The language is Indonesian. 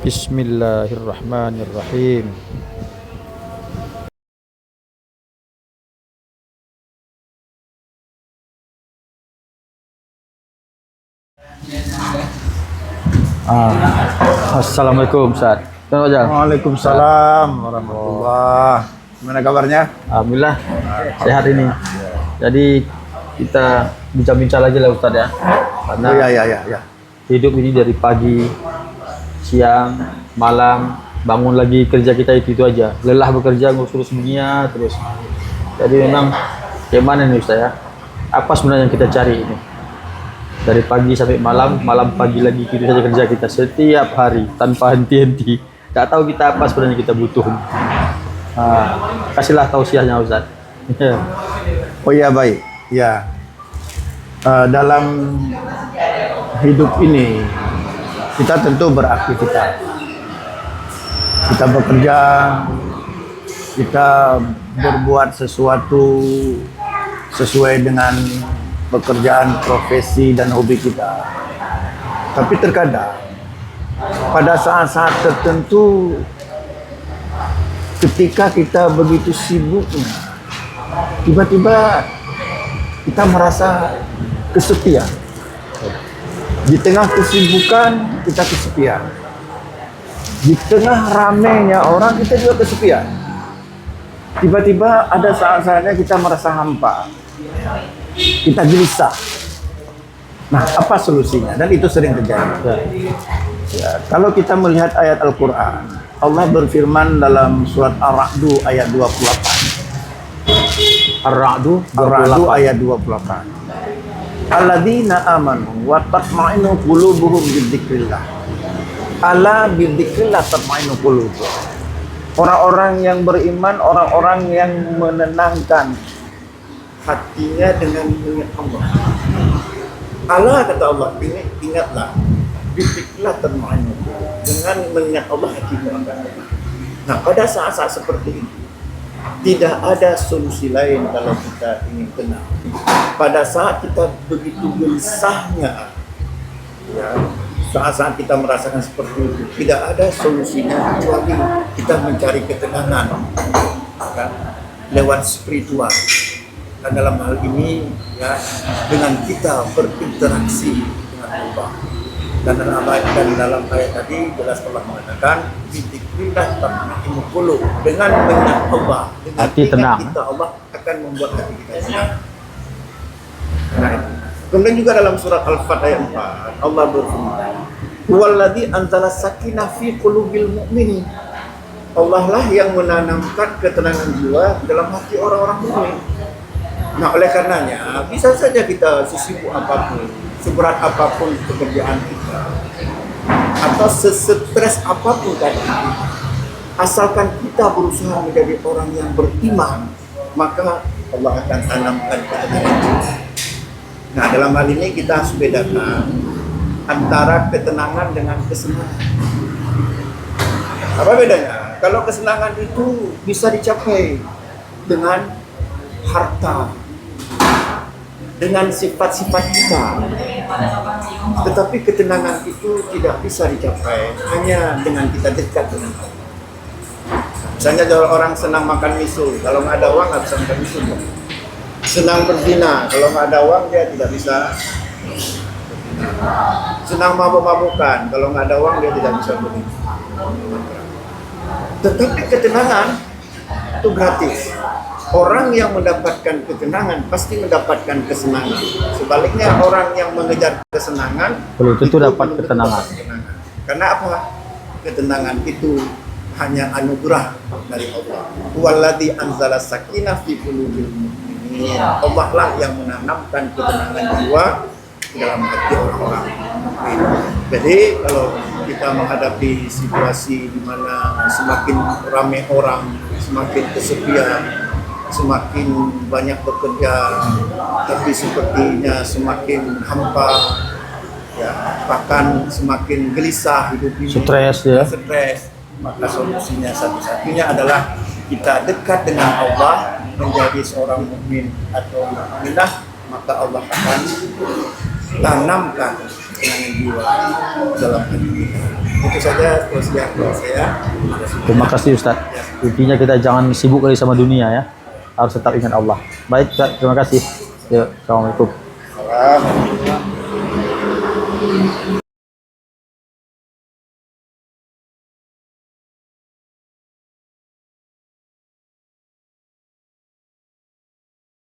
Bismillahirrahmanirrahim. Assalamualaikum Ustaz. Waalaikumsalam warahmatullah. Gimana kabarnya? Alhamdulillah sehat ini. Jadi kita bincang-bincang lagi lah Ustaz ya. Karena Oh ya. hidup ini dari pagi, siang, malam, bangun lagi kerja kita itu aja. Lelah bekerja ngurus dunia terus. Jadi memang gimana nih Ustaz ya? Apa sebenarnya yang kita cari ini? Dari pagi sampai malam, malam pagi lagi itu saja kerja kita setiap hari tanpa henti-henti. Tak tahu kita apa sebenarnya kita butuh. Kasihlah tausiahnya Ustaz. Oh ya, baik. Ya. Dalam hidup ini kita tentu beraktivitas. Kita bekerja, kita berbuat sesuatu sesuai dengan pekerjaan, profesi dan hobi kita. Tapi terkadang pada saat-saat tertentu ketika kita begitu sibuknya, tiba-tiba kita merasa kesepian. Di tengah kesibukan kita kesepian. Di tengah ramainya orang kita juga kesepian. Tiba-tiba ada saat-saatnya kita merasa hampa. Kita gelisah. Nah, apa solusinya? Dan itu sering terjadi. Ya, kalau kita melihat ayat Al-Quran, Allah berfirman dalam surat Ar-Ra'du ayat 28. Ar-Ra'du ayat 28. Alladzina amanu wa tatma'innu qulubuhum bidzikrillah. Ala bidzikrillah tatma'innu qulub. Orang-orang yang beriman, orang-orang yang menenangkan hatinya dengan mengingat Allah. Allah kata Allah, ingatlah, bidzikrillah tatma'innu qulub. Dengan mengingat Allah hatimu akan tenang. Nah, pada saat-saat seperti ini tidak ada solusi lain kalau kita ingin tenang. Pada saat kita begitu gelisahnya, ya, saat-saat kita merasakan seperti itu, tidak ada solusinya kecuali kita mencari ketenangan, kan, lewat spiritual. Dan dalam hal ini, ya, dengan kita berinteraksi dengan Allah. Dan dalam ayat tadi jelas Allah mengatakan bidzikrillah tatma'innul qulub. Dengan mengingat Allah, dengan hati tenang. kita, Allah akan membuat hati kita tenang. Nah, kemudian juga dalam surat Al-Fat ayat 4 Allah berfirman, "Huwallazi anzala sakinah fi qulubil mu'minin." Allah lah yang menanamkan ketenangan jiwa dalam hati orang-orang mukmin. Nah, oleh karenanya bisa saja kita sesibuk apapun, seberat apapun pekerjaan kita, atau sestres apapun tadi, asalkan kita berusaha menjadi orang yang beriman, maka Allah akan tanamkan ketenangan jiwa. Nah, dalam hal ini kita harus bedakan antara ketenangan dengan kesenangan. Apa bedanya? Kalau kesenangan itu bisa dicapai dengan harta, dengan sifat-sifat kita. Tetapi ketenangan itu tidak bisa dicapai hanya dengan kita dekat dengan Allah. Misalnya kalau orang senang makan miso, kalau nggak ada uang nggak bisa makan miso. Senang berzina, kalau nggak ada uang dia tidak bisa. Senang mabuk-mabukan, kalau nggak ada uang dia tidak bisa beli. Tetapi ketenangan itu gratis. Orang yang mendapatkan ketenangan pasti mendapatkan kesenangan. Sebaliknya orang yang mengejar kesenangan belum tentu dapat ketenangan. Karena apa? Ketenangan itu hanya anugerah dari Allah. Huwallazi anzala sakinah fi qulubil mu'minin. Allah lah yang menanamkan ketenangan jiwa dalam hati orang-orang. Jadi kalau kita menghadapi situasi di mana semakin ramai orang, semakin kesepian, semakin banyak bekerja, tapi sepertinya semakin hampa, ya, bahkan semakin gelisah hidup ini, Stres ya. stres, maka solusinya satu-satunya adalah kita dekat dengan Allah, menjadi seorang mukmin atau mukminah, maka Allah akan tanamkan ketenangan jiwa dalam hati kita. Itu saja wasiat dari saya. Terima kasih Ustaz. Intinya kita jangan sibuk kali sama dunia ya. Harus tetap ingat Allah. Baik Ustaz, terima kasih. Ya, Assalamualaikum. Salam.